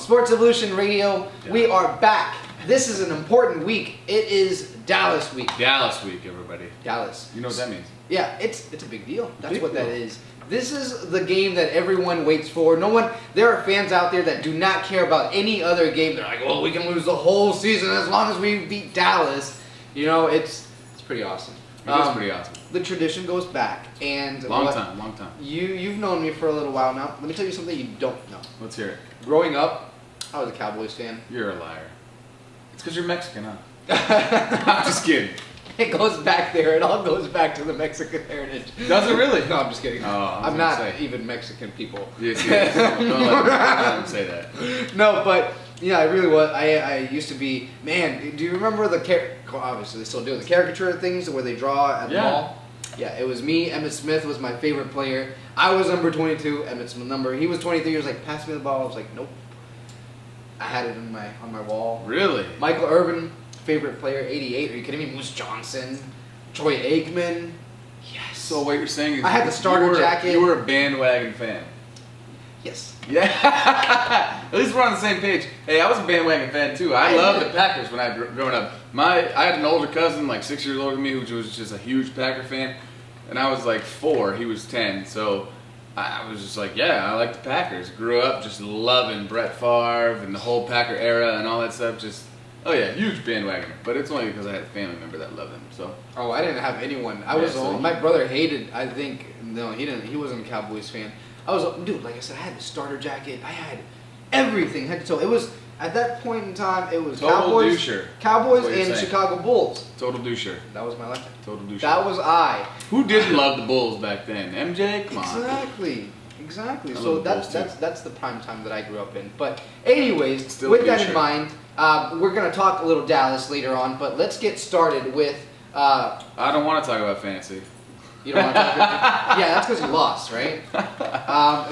Sports Evolution Radio. Yeah. We are back. This is an important week. It is Dallas week. Dallas week, everybody. Dallas. You know what that means? Yeah, it's a big deal. That's Big what that deal. is. This is the game that everyone waits for. There are fans out there that do not care about any other game. They're like, well, we can lose the whole season as long as we beat Dallas. You know, it's pretty awesome. It is pretty awesome. The tradition goes back, and Long time. You've known me for a little while now. Let me tell you something you don't know. Let's hear it. Growing up, I was a Cowboys fan. You're a liar. It's because you're Mexican, huh? I'm just kidding. It goes back there. It all goes back to the Mexican heritage. Does it really? No, I'm just kidding. Oh, I was I'm gonna not say. even Mexican, people. Yes. Don't let them say that. No, but yeah, I really was. I used to be. Man, do you remember obviously they still do the caricature things where they draw at the mall? Yeah, it was me. Emmitt Smith was my favorite player. I was number 22. Emmitt's my number. He was 23. He was like, pass me the ball. I was like, nope. I had it on my wall. Really? Michael Irvin, favorite player, 88. Are you kidding me? Moose Johnson, Troy Aikman. Yes. So what you're saying is I had the starter jacket. You were a bandwagon fan. Yes. Yeah. At least we're on the same page. Hey, I was a bandwagon fan too. I loved the Packers when I growing up. I had an older cousin, like 6 years older than me, who was just a huge Packer fan, and I was like 4. He was 10. So I was just like, yeah, I like the Packers. Grew up just loving Brett Favre and the whole Packer era and all that stuff. Just huge bandwagon. But it's only because I had a family member that loved them. So. Oh, I didn't have anyone. My brother hated. I think no, he didn't. He wasn't a Cowboys fan. Dude, like I said, I had the starter jacket. I had everything head to toe. It was at that point in time. It was Total doucher. Cowboys That's what you're and saying. Chicago Bulls. Total doucher. That was my life. Total doucher. That was I. Who didn't love the Bulls back then? MJ? Come on. Exactly. I So love the Bulls, that's the prime time that I grew up in. But anyways, Still with a that doucher. in mind, we're gonna talk a little Dallas later on. But let's get started with. I don't want to talk about fantasy. You don't want to talk about Yeah, that's because you lost, right?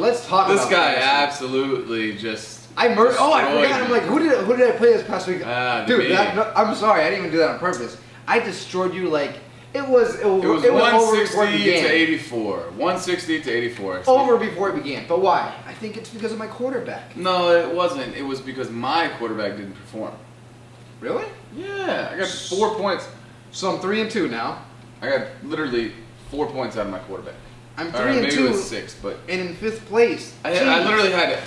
Let's talk This about guy fantasy. absolutely just. I murdered. Oh, I destroyed forgot. I'm me. like, who did I play this past week? Dude, me. I'm sorry. I didn't even do that on purpose. I destroyed you like it was over 160 before it to began. 84. 160 to 84. Over before it began. But why? I think it's because of my quarterback. No, it wasn't. It was because my quarterback didn't perform. Really? Yeah, I got 4 points. So I'm 3-2 now. I got literally 4 points out of my quarterback. I'm Or 3-2. maybe it was 6, but and in 5th place. I Jeez. literally had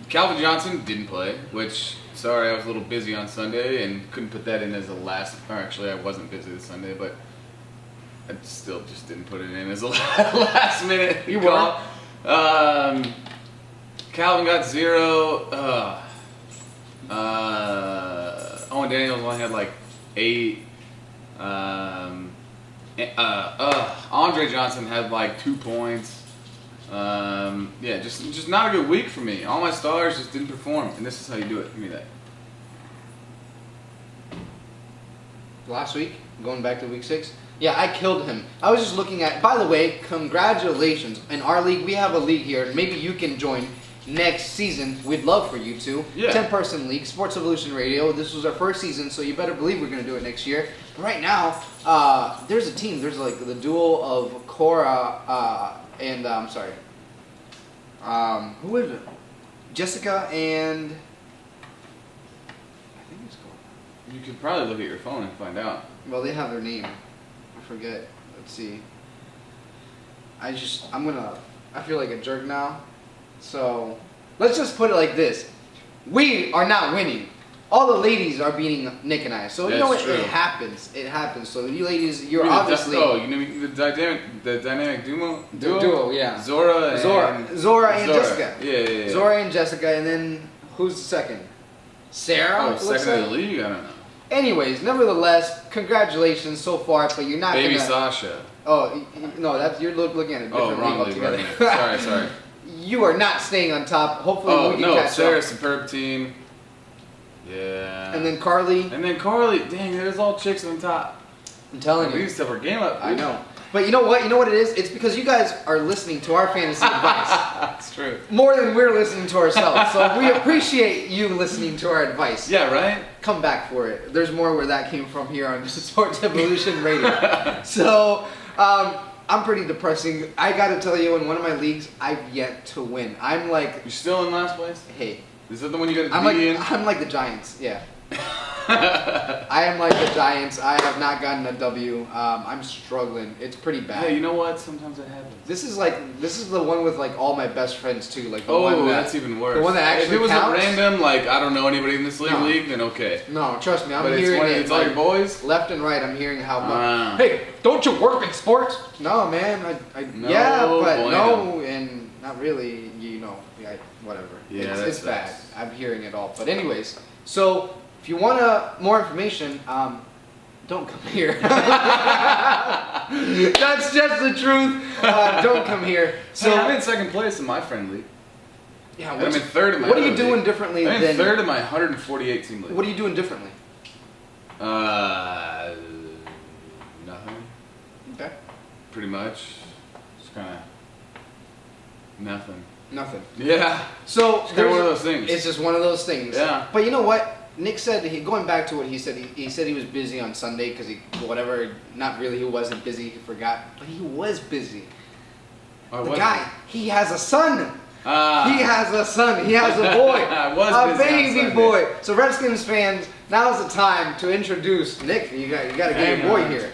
Calvin Johnson didn't play, which, sorry, I was a little busy on Sunday and couldn't put that in as a last, or actually I wasn't busy this Sunday, but I still just didn't put it in as a last minute You call. Calvin got 0. Owen Daniels only had like 8. Andre Johnson had like 2 points. Just not a good week for me. All my stars just didn't perform, and this is how you do it. Give me that. Last week, going back to week 6. Yeah, I killed him. I was just looking at. By the way, congratulations! In our league, we have a league here. Maybe you can join next season. We'd love for you to. Yeah. 10-person league, Sports Evolution Radio. This was our first season, so you better believe we're going to do it next year. But right now, there's a team. There's like the duo of Cora and I'm sorry. Who is it? Jessica and I think it's Cora. You could probably look at your phone and find out. Well, they have their name. I forget. Let's see. I feel like a jerk now. So, let's just put it like this. We are not winning. All the ladies are beating Nick and I. So, you know what? That's true. It happens. It happens. So, you ladies, you're You mean obviously... you mean the dynamic duo? Duo, yeah. Zora and Jessica. Yeah. Zora and Jessica, and then who's the second? Sarah? Oh, it looks second in like? the league? I don't know. Anyways, nevertheless, congratulations so far, but you're not Baby gonna... Sasha. Oh, no, you're looking at a different Wrong league league. altogether. Sorry. You are not staying on top. Hopefully we can catch Sarah's up. superb team. Yeah. And then Carly. Carly. Dang, there's all chicks on top. I'm telling We you. need to step our game up. I know. But you know what? You know what it is? It's because you guys are listening to our fantasy advice That's true. more than we're listening to ourselves. So we appreciate you listening to our advice. Yeah, right? Come back for it. There's more where that came from here on Sports Evolution Radio. So, I'm pretty depressing. I got to tell you, in one of my leagues, I've yet to win. I'm like, You're still in last place? hey, Is that the one you got to I'm be in? I'm like the Giants. Yeah. I am like the Giants. I have not gotten a W. I'm struggling. It's pretty bad. Yeah, you know what? Sometimes that happens. This is the one with like all my best friends too. Like the Oh, one that's even worse. The one that actually If it was counts? a random, like, I don't know anybody in this league, then okay. No, trust me. I'm But hearing it's all your boys? left and right. I'm hearing how much. Ah. Hey, don't you work in sports? No, man. No yeah, but bueno. no, and not really. You know, whatever. Yeah, it's that bad. sucks. I'm hearing it all. But anyways, so if you want more information, don't come here. That's just the truth. Don't come here. So So I'm in second place in my friend league. yeah, And I'm in third in my what are other you doing league. differently I'm in than? third in my 148 team league. What are you doing differently? Nothing. Okay. Pretty much. Just kind of nothing. Nothing. Yeah. So It's kind of there's- one of those things. It's just one of those things. Yeah. But you know what? Nick said going back to what he said. He said he was busy on Sunday because whatever. Not really. He wasn't busy. He forgot. But he was busy. Oh, The was guy. He has a son. Ah. He has a son. He has a boy. I was a busy on baby Sunday. boy. So Redskins fans, now's the time to introduce Nick. You got to get Hang your boy on. here.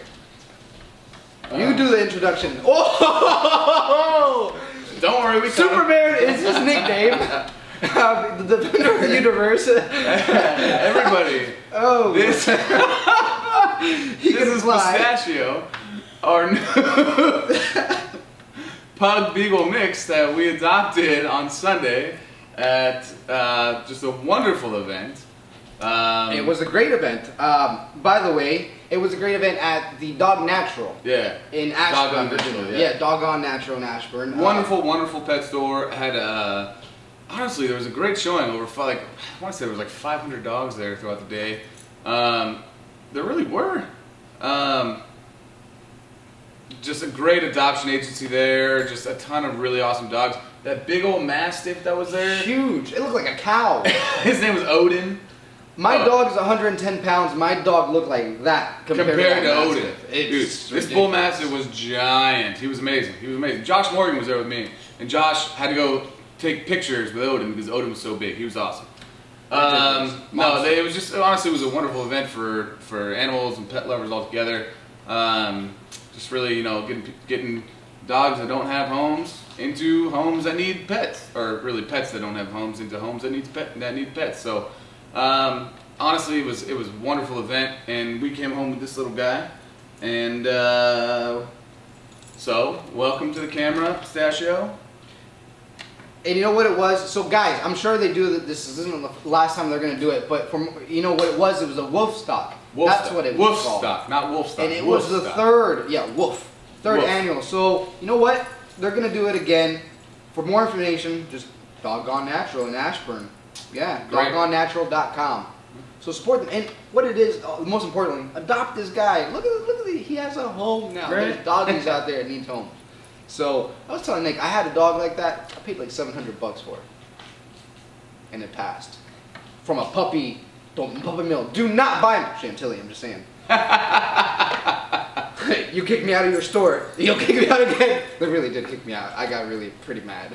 You do the introduction. Oh! Don't worry, we Superman is his nickname. The defender of the universe. Everybody. Oh, This, he this can is fly. Pistachio, our new Pug Beagle mix that we adopted on Sunday at just a wonderful event. It was a great event. By the way, it was a great event at the Dog Natural Yeah. in Ashburn, Doggone Virginia. Natural, Yeah, Doggone Natural in Ashburn. Wonderful, wonderful pet store. Had honestly, there was a great showing over I want to say there was like 500 dogs there throughout the day. There really were. Just a great adoption agency there. Just a ton of really awesome dogs. That big old Mastiff that was there. Huge. It looked like a cow. His name was Odin. My Oh. dog is 110 pounds. My dog looked like that compared to Odin. Mastiff. Dude, It's this bull mastiff was giant. He was amazing. He was amazing. Josh Morgan was there with me, and Josh had to go take pictures with Odin because Odin was so big. He was awesome. It was just honestly it was a wonderful event for animals and pet lovers all together. Just really getting dogs that don't have homes into homes that need pets, or really pets that don't have homes into homes that need pets. So. Honestly, it was a wonderful event, and we came home with this little guy, and so welcome to the camera, Pistachio. And you know what it was? So guys, I'm sure they do that. This isn't the last time they're going to do it, but from what it was a wolf stock. That's what it was Wolf called. stock, not wolf stock. And it wolf was the stock. third Wolf. annual. So you know what? They're going to do it again. For more information, just Doggone Natural in Ashburn. Yeah, Great. doggonenatural.com. So support them, and what it is, most importantly, adopt this guy. Look at he has a home now. Right. There's doggies out there that need homes. So I was telling Nick, I had a dog like that. I paid like $700 for it, and it passed from a puppy mill. Do not buy him, Chantilly. I'm just saying. You kicked me out of your store. You'll kick me out again. They really did kick me out. I got really pretty mad.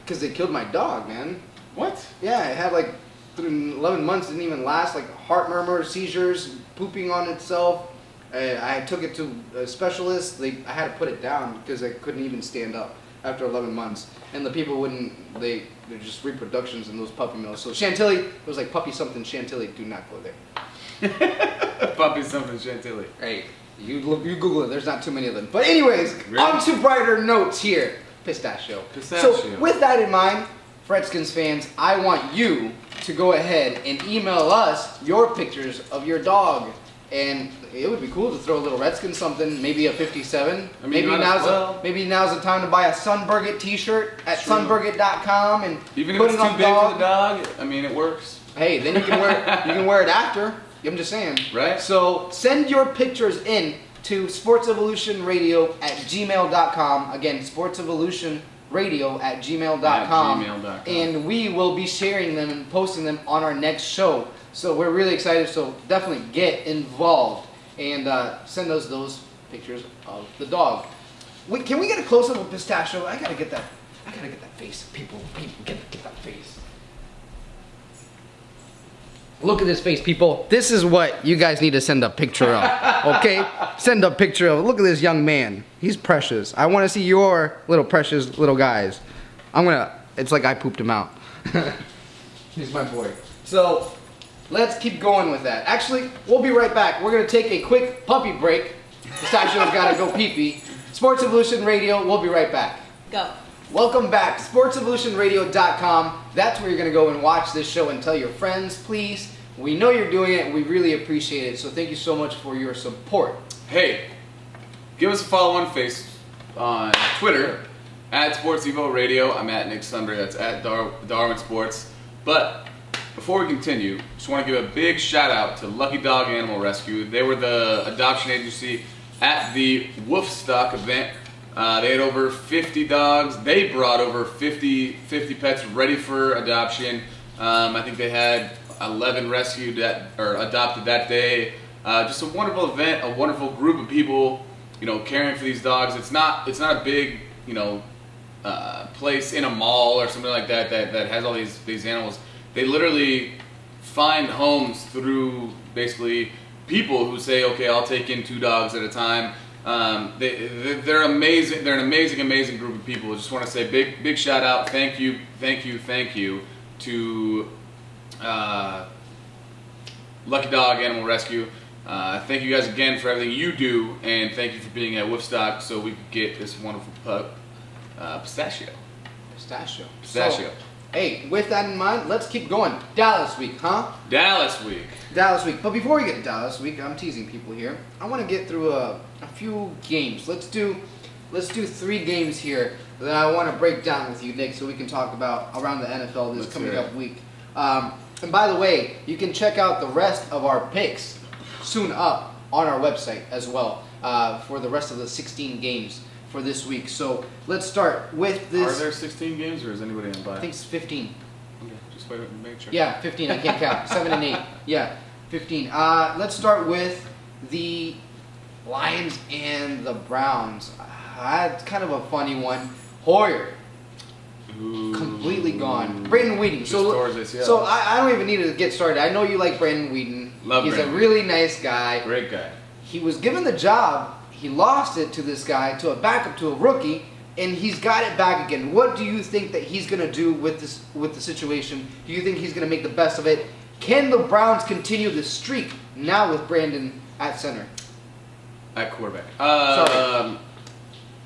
Because they killed my dog, man. What? Yeah, it had like 11 months, didn't even last, like heart murmur, seizures, pooping on itself. I took it to a specialist. I had to put it down because I couldn't even stand up after 11 months. And the people they're just reproductions in those puppy mills. So Chantilly, it was like puppy something Chantilly, do not go there. Puppy something Chantilly. Hey, you Google it, there's not too many of them. But anyways, Really? on to brighter notes here. Pistachio. So with that in mind, Redskins fans, I want you to go ahead and email us your pictures of your dog. And it would be cool to throw a little Redskins something, maybe a 57. I mean, maybe now's the time to buy a Sunburget t-shirt at sunburget.com and Even if put it's it too on big dog. for the dog, I mean, it works. Hey, then you can wear it after. I'm just saying. Right. So send your pictures in to sportsevolutionradio@gmail.com. Again, sportsevolutionradio@gmail.com. @gmail.com. And we will be sharing them and posting them on our next show. So we're really excited. So definitely get involved and send us those pictures of the dog. Can we get a close up of Pistachio? I gotta get that face. People, get that face. Look at this face, people. This is what you guys need to send a picture of, okay? Send a picture of. Look at this young man. He's precious. I want to see your little precious little guys. It's like I pooped him out. He's my boy. So, let's keep going with that. Actually, we'll be right back. We're going to take a quick puppy break. Pistachio's got to go pee-pee. Sports Evolution Radio, we'll be right back. Go. Welcome back, sportsevolutionradio.com. That's where you're going to go and watch this show and tell your friends, please. We know you're doing it, and we really appreciate it, so thank you so much for your support. Hey, give us a follow on Twitter, at Sports Evo Radio. I'm at Nick Sunbury, that's at Darwin Sports. But before we continue, just want to give a big shout out to Lucky Dog Animal Rescue. They were the adoption agency at the Woofstock event. They had over 50 dogs. They brought over 50 pets ready for adoption. I think they had 11 rescued or adopted that day. Just a wonderful event, a wonderful group of people, caring for these dogs. It's not a big, place in a mall or something like that has all these animals. They literally find homes through basically people who say, okay, I'll take in 2 dogs at a time. They're amazing. They're an amazing group of people. I just want to say big shout out. Thank you to Lucky Dog Animal Rescue. Thank you guys again for everything you do, and thank you for being at Woofstock so we could get this wonderful pup, Pistachio. So, hey, with that in mind, let's keep going. Dallas week, huh? Dallas week. But before we get to Dallas week, I'm teasing people here. I want to get through a few games. Let's do 3 games here that I want to break down with you, Nick, so we can talk about around the NFL this coming up week. And by the way, you can check out the rest of our picks soon up on our website as well for the rest of the 16 games for this week. So let's start with this. Are there 16 games, or is anybody on bye? I think it's 15. Okay, just wait and make sure. Yeah, 15. I can't count. 7 and 8. Yeah, 15. Let's start with the Lions and the Browns. It's kind of a funny one. Hoyer. Ooh. Completely gone. Brandon Weeden. So I don't even need to get started. I know you like Brandon Weeden. He's a really nice guy. Great guy. He was given the job. He lost it to this guy, to a backup, to a rookie, and he's got it back again. What do you think that he's going to do with the situation? Do you think he's going to make the best of it? Can the Browns continue the streak now with Brandon at center? At quarterback. Sorry.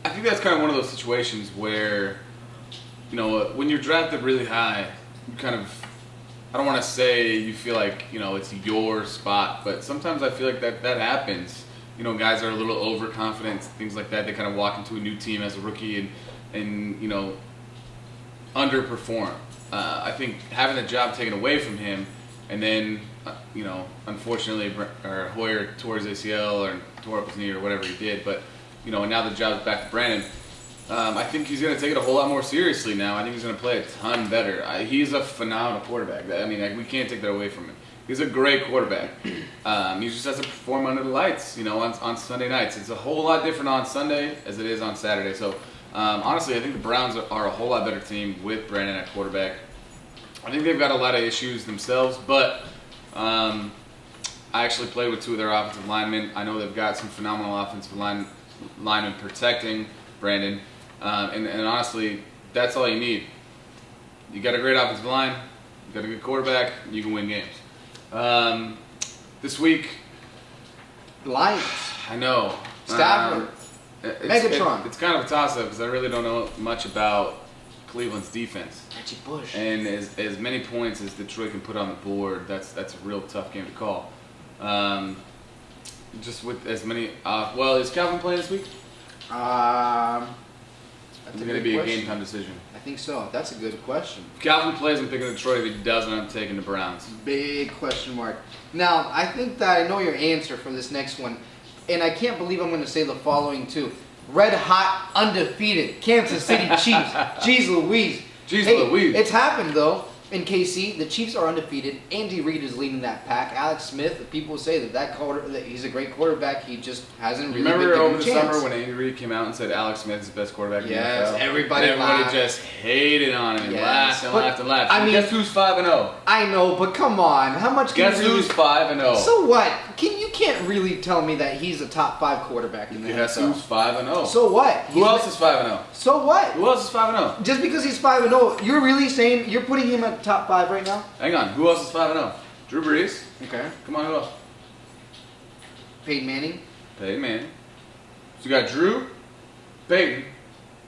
I think that's kind of one of those situations where, when you're drafted really high, you kind of, I don't want to say you feel like, it's your spot, but sometimes I feel like that happens. Guys are a little overconfident, things like that. They kind of walk into a new team as a rookie and underperform. I think having the job taken away from him, and then, unfortunately, Hoyer tore his ACL or tore up his knee or whatever he did, but, and now the job's back to Brandon. I think he's going to take it a whole lot more seriously now. I think he's going to play a ton better. He's a phenomenal quarterback. We can't take that away from him. He's a great quarterback. He just has to perform under the lights, on Sunday nights. It's a whole lot different on Sunday as it is on Saturday. So, honestly, I think the Browns are a whole lot better team with Brandon at quarterback. I think they've got a lot of issues themselves, but I actually played with 2 of their offensive linemen. I know they've got some phenomenal offensive linemen protecting Brandon. And honestly, that's all you need. You got a great offensive line, you got a good quarterback, you can win games. This week, Lions. I know. Stafford. Megatron. It's kind of a toss-up because I really don't know much about Cleveland's defense. Reggie Bush. And as many points as Detroit can put on the board, that's a real tough game to call. Just with as many. Is Calvin playing this week? It's going to be a game-time decision. I think so. That's a good question. If Calvin plays, I'm picking Detroit. If he doesn't, I'm taking the Browns. Big question mark. Now, I think that I know your answer for this next one, and I can't believe I'm going to say the following too. Red hot, undefeated Kansas City Chiefs. Jeez Louise. Louise. It's happened though. In KC, the Chiefs are undefeated. Andy Reid is leading that pack. Alex Smith, people say that he's a great quarterback. He just hasn't really been given a chance. Remember over the summer when Andy Reid came out and said Alex Smith is the best quarterback in the NFL? Everybody just hated on him and Yes, laughed and but, laughed and laughed. I mean- guess who's 5-0? I know, but come on, how much? Can Guess you really... who's 5-0? So what? You can't really tell me that he's a top 5 quarterback in the Guess NFL. who's 5-0? So what? Who else is 5-0? So what? Who else is 5-0? Just because he's 5-0, you're really saying you're putting him at top 5 right now? Hang on. Who else is 5-0? Drew Brees. Okay. Come on, who else? Peyton Manning. Peyton Manning. So you got Drew, Peyton,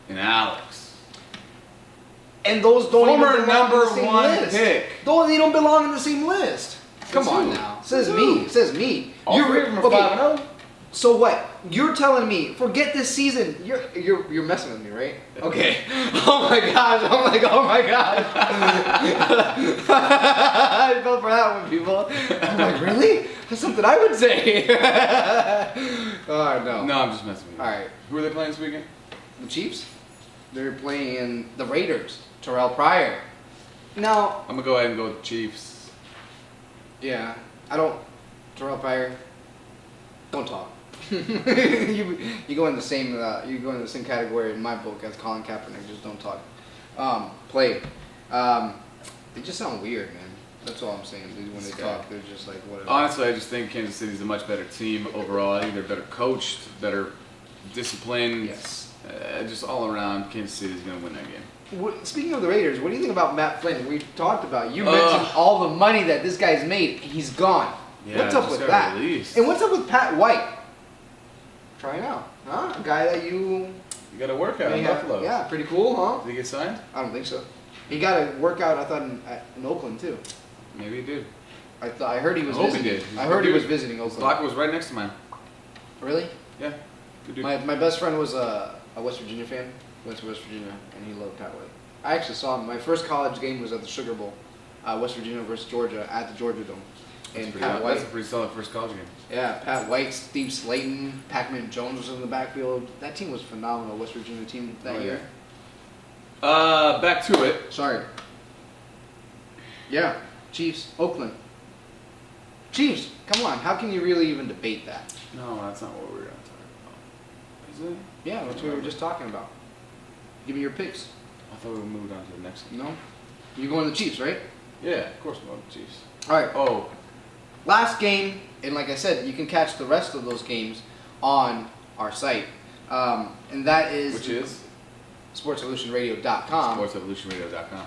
and Alex. And those don't Former even belong in the number same 1 list. pick. They don't belong in the same list. Come Says on who? now. Says Says me. who? Says me. All three of them are okay, 5-0. So what? You're telling me, forget this season. You're messing with me, right? Okay. Oh my gosh. Oh my gosh. I fell for that one, people. I'm like, really? That's something I would say. Oh no. No, I'm just messing with you. All right. Who are they playing this weekend? The Chiefs. They're playing the Raiders. Terrell Pryor. Now, I'm going to go ahead and go with the Chiefs. yeah, I don't. Terrell Pryor. Don't talk. you go in the same category in my book as Colin Kaepernick. Just don't talk. Play. They just sound weird, man. That's all I'm saying. When they talk, they're just like whatever. Honestly, I just think Kansas City's a much better team overall. I think they're better coached, better disciplined. Yes. Just all around, Kansas City's going to win that game. Speaking of the Raiders, what do you think about Matt Flynn? We talked about. You mentioned all the money that this guy's made. He's gone. Yeah, what's up just with got that? released. And what's up with Pat White? Trying out, huh? A guy that you You got to work out in have, Buffalo. yeah, pretty cool, huh? Did he get signed? I don't think so. He got a workout, I thought, in Oakland too. Maybe he did. I heard he was I hope he visiting. did. He's I a heard good he was dude. visiting His Oakland. locker was right next to mine. Really? Yeah. Good dude. My best friend was a West Virginia fan. Went to West Virginia, and he loved Pat White. I actually saw him. My first college game was at the Sugar Bowl, West Virginia versus Georgia at the Georgia Dome. And Pat White. That's a pretty solid first college game. Yeah, Pat White, Steve Slayton, Pac-Man Jones was in the backfield. That team was phenomenal. West Virginia team that year. Back to it. Sorry. Yeah, Chiefs, Oakland. Chiefs, come on. How can you really even debate that? No, that's not what we were going to talk about. Is it? Yeah, that's what we were just talking about. Give me your picks. I thought we moved on to the next one. No? You're going to the Chiefs, right? Yeah, of course we're going to Chiefs. All right. Oh, Last game, and like I said, you can catch the rest of those games on our site. And that is... which is? SportsEvolutionRadio.com. SportsEvolutionRadio.com.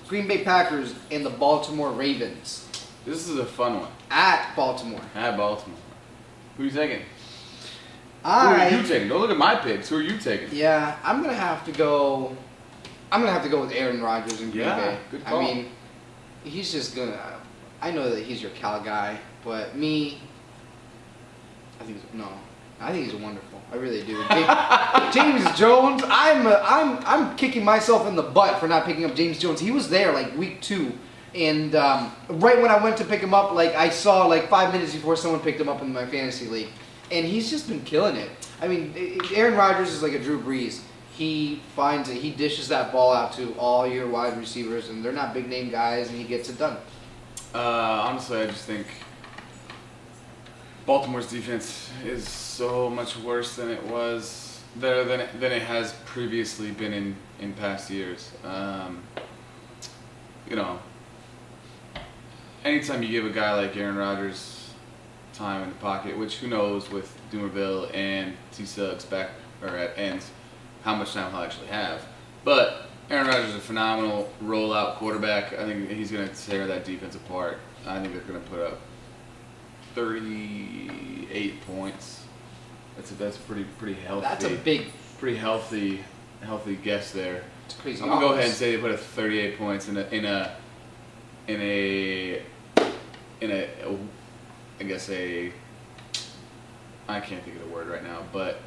Green Bay Packers and the Baltimore Ravens. This is a fun one. At Baltimore. At Baltimore. Who are you taking? Who I... are you taking? Don't look at my picks. Who are you taking? Yeah, I'm gonna have to go with Aaron Rodgers in Green Yeah, Bay. good call. I mean, he's just gonna. I know that he's your Cal guy, but me, I think he's wonderful. I really do. James Jones. I'm kicking myself in the butt for not picking up James Jones. He was there like week 2. And right when I went to pick him up, like I saw like 5 minutes before someone picked him up in my fantasy league, and he's just been killing it. I mean, Aaron Rodgers is like a Drew Brees. He finds it. He dishes that ball out to all your wide receivers, and they're not big name guys, and he gets it done. Honestly, I just think Baltimore's defense is so much worse than it was than it has previously been in past years. You know, anytime you give a guy like Aaron Rodgers time in the pocket, which who knows with Dumerville and T. Suggs back or at ends, how much time he'll actually have. But Aaron Rodgers is a phenomenal rollout quarterback. I think he's going to tear that defense apart. I think they're going to put up 38 points. That's pretty healthy. That's a big. Pretty healthy guess there. It's crazy. I'm gonna go ahead and say they put up 38 points in a I guess I can't think of the word right now, but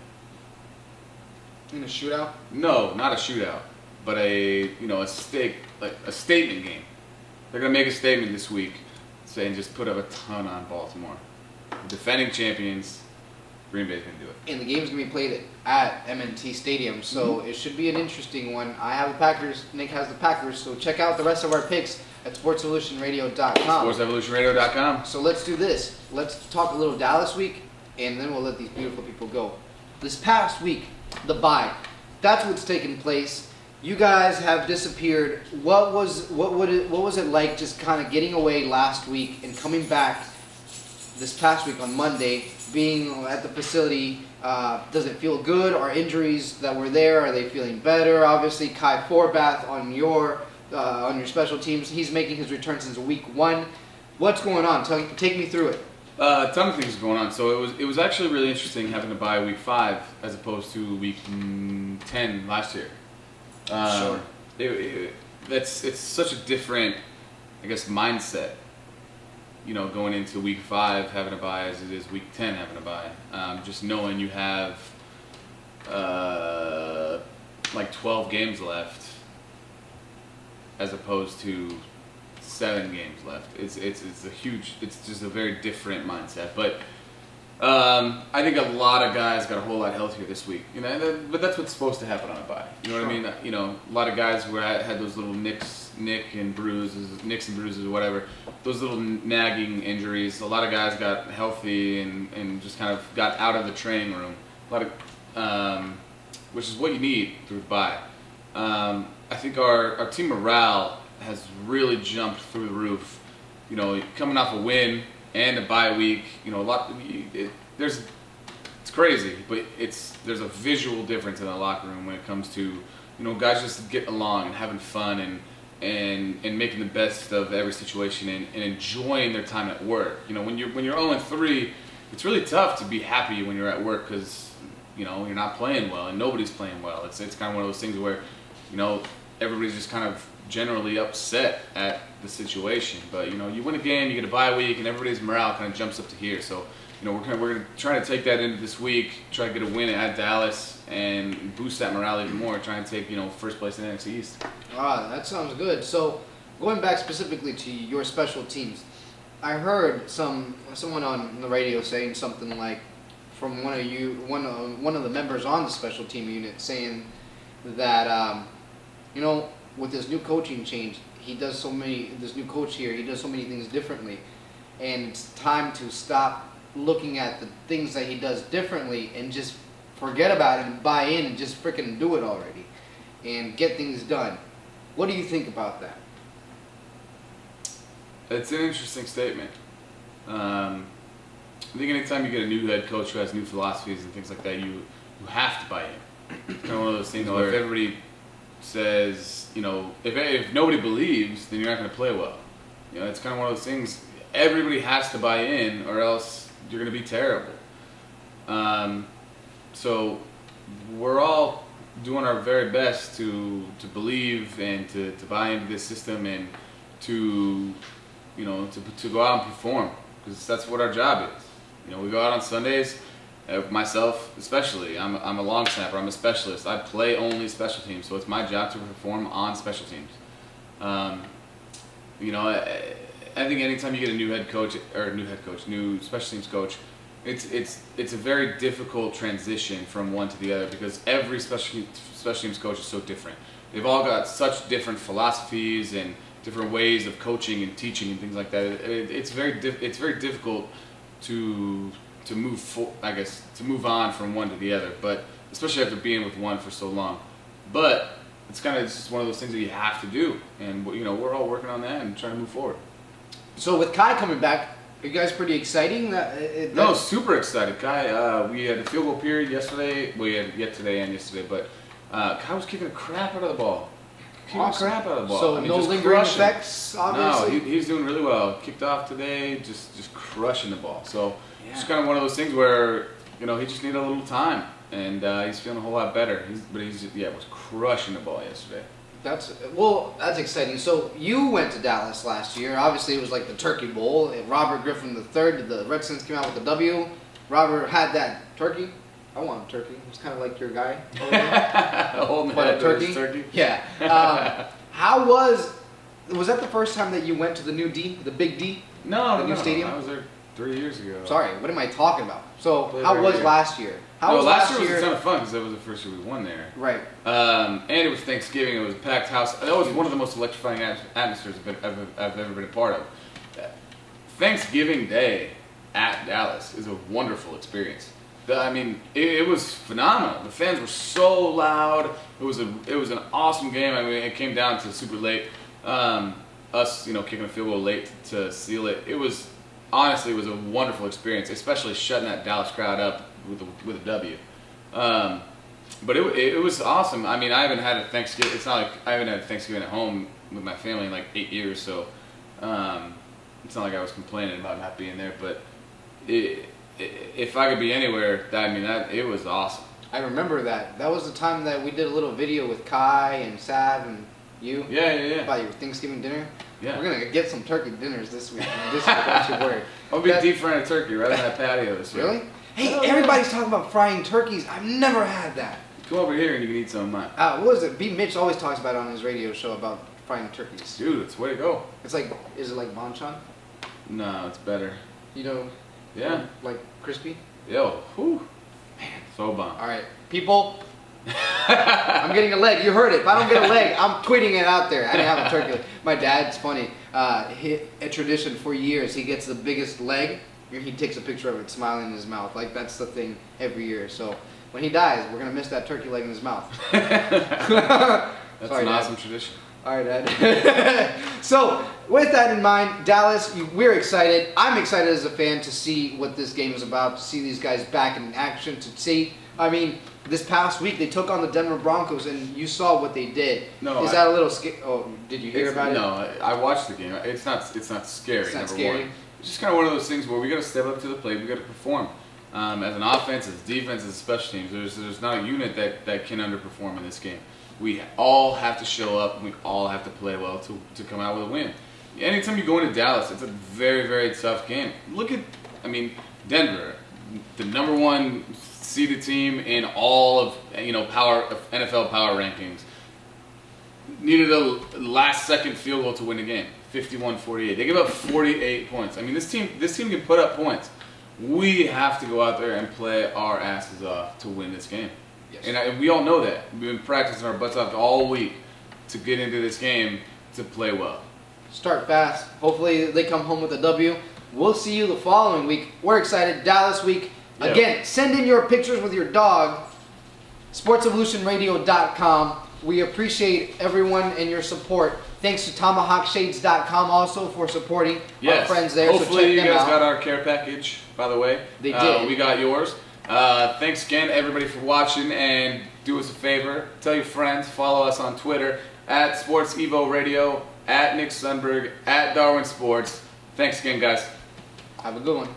In a shootout? no, not a shootout, but a statement game. They're gonna make a statement this week, saying just put up a ton on Baltimore. Defending champions, Green Bay's gonna do it. And the game's going to be played at M&T Stadium, so it should be an interesting one. I have the Packers, Nick has the Packers, so check out the rest of our picks at SportsEvolutionRadio.com. SportsEvolutionRadio.com. So let's do this. Let's talk a little Dallas week, and then we'll let these beautiful people go. This past week, the bye. That's what's taken place. You guys have disappeared. What was it like just kind of getting away last week and coming back this past week on Monday, being at the facility? Does it feel good? Are injuries that were there, are they feeling better? Obviously, Kai Forbath on your special teams, he's making his return since week 1. What's going on? Take me through it. A ton of things going on. So it was actually really interesting having to bye week 5 as opposed to week 10 last year. Sure. It's such a different, I guess, mindset. You know, going into week 5 having a bye as it is week 10 having a bye. Just knowing you have like 12 games left as opposed to 7 games left. It's just a very different mindset. But I think a lot of guys got a whole lot healthier this week. You know, but that's what's supposed to happen on a bye. You know what I mean? You know, a lot of guys who had those little nicks and bruises, or whatever. Those little nagging injuries. A lot of guys got healthy and just kind of got out of the training room. A lot of, which is what you need through the bye. I think our team morale has really jumped through the roof. You know, coming off a win and a bye week. You know, it's crazy, but there's a visual difference in the locker room when it comes to, you know, guys just getting along and having fun and making the best of every situation and enjoying their time at work. You know, when you're 0-3, it's really tough to be happy when you're at work because, you know, you're not playing well and nobody's playing well. It's kind of one of those things where, you know, everybody's just kind of generally upset at the situation. But, you know, you win a game, you get a bye week, and everybody's morale kind of jumps up to here. So, you know, we're going to try to take that into this week, try to get a win at Dallas, and boost that morale even more, try and take, you know, first place in the NFC East. Ah, that sounds good. So, going back specifically to your special teams, I heard someone on the radio saying something like, from one of the members on the special team unit, saying that, you know, with this new coaching change, this new coach here, he does so many things differently, and it's time to stop looking at the things that he does differently and just forget about it and buy in and just freaking do it already and get things done. What do you think about that? It's an interesting statement. I think anytime you get a new head coach who has new philosophies and things like that, you have to buy in. It's kind of one of those things where if everybody says, you know, if nobody believes, then you're not going to play well. You know, it's kind of one of those things. Everybody has to buy in, or else you're going to be terrible. So we're all doing our very best to believe and to buy into this system and to, you know, to go out and perform, because that's what our job is. You know, we go out on Sundays. Myself especially, I'm a long snapper, I'm a specialist. I play only special teams, so it's my job to perform on special teams. You know, I think anytime you get a new new special teams coach, it's a very difficult transition from one to the other, because every special teams coach is so different. They've all got such different philosophies and different ways of coaching and teaching and things like that. It's very difficult to move on from one to the other, but especially after being with one for so long. But it's just one of those things that you have to do, and you know, we're all working on that and trying to move forward. So with Kai coming back, are you guys pretty exciting? No, super excited. Kai, we had a field goal period yesterday. We had today and yesterday, but Kai was kicking the crap out of the ball. Awesome. Crap out of the ball. So no lingering effects, obviously? No, he's doing really well. Kicked off today, just crushing the ball. So it's kind of one of those things where, you know, he just needed a little time, and he's feeling a whole lot better. Was crushing the ball yesterday. That's exciting. So you went to Dallas last year. Obviously, it was like the Turkey Bowl. Robert Griffin III, the Redskins came out with a W. Robert had that turkey. I want a turkey. It's kind of like your guy. A turkey? Yeah. How was that the first time that you went to the new D, the Big D? No, the new stadium? I was there 3 years ago. Sorry, what am I talking about? So how was last year? Last year was a ton of fun because that was the first year we won there. Right. And it was Thanksgiving. It was a packed house. That was one of the most electrifying atmospheres I've ever been a part of. Thanksgiving Day at Dallas is a wonderful experience. I mean, it was phenomenal. The fans were so loud. It was an awesome game. I mean, it came down to super late. Us, kicking a field goal late to seal it. It was honestly, it was a wonderful experience, especially shutting that Dallas crowd up with a W. But it was awesome. I mean, I haven't had a Thanksgiving. It's not like I haven't had a Thanksgiving at home with my family in like 8 years. So it's not like I was complaining about not being there. But if I could be anywhere, it was awesome. I remember that. That was the time that we did a little video with Kai and Sav and you. Yeah. About your Thanksgiving dinner. Yeah. We're gonna get some turkey dinners this week. This week, don't you worry. I'll be deep frying a turkey right on that patio this week. Really? Hey, everybody's talking about frying turkeys. I've never had that. Come over here and you can eat some of mine. What is it? B. Mitch always talks about it on his radio show about frying turkeys. Dude, it's the way to go. It's like, is it like banchan? No, it's better. Yeah. Like crispy? Yo, whew. Man, so bomb. All right, people. I'm getting a leg. You heard it. If I don't get a leg, I'm tweeting it out there. I didn't have a turkey leg. My dad's funny. A tradition for years. He gets the biggest leg, and he takes a picture of it, smiling in his mouth. Like that's the thing every year. So when he dies, we're gonna miss that turkey leg in his mouth. That's Sorry, an Dad. awesome tradition. All right, Dad. So with that in mind, Dallas, we're excited. I'm excited as a fan to see what this game is about. To see these guys back in action. To see. I mean, this past week they took on the Denver Broncos, and you saw what they did. No, that a little scary? Oh, did you hear about it? No, I watched the game. It's not scary. It's not number scary. one. It's just kind of one of those things where we got to step up to the plate. We got to perform. As an offense, as defense, as special teams, there's not a unit that can underperform in this game. We all have to show up. We all have to play well to come out with a win. Anytime you go into Dallas, it's a very, very tough game. Look at, Denver, the number one seeded team in all of NFL power rankings. Needed a last second field goal to win the game, 51-48. They give up 48 points. I mean, this team can put up points. We have to go out there and play our asses off to win this game. Yes. And we all know that. We've been practicing our butts off all week to get into this game to play well. Start fast. Hopefully they come home with a W. We'll see you the following week. We're excited. Dallas week. Yep. Again, send in your pictures with your dog. SportsEvolutionRadio.com. We appreciate everyone and your support. Thanks to TomahawkShades.com also for supporting our friends there. Hopefully so check you them guys out. got our care package, by the way. They did. We got yours. Thanks again, everybody, for watching. And do us a favor. Tell your friends. Follow us on Twitter at SportsEvoRadio, at Nick Sundberg, at Darwin Sports. Thanks again, guys. Have a good one.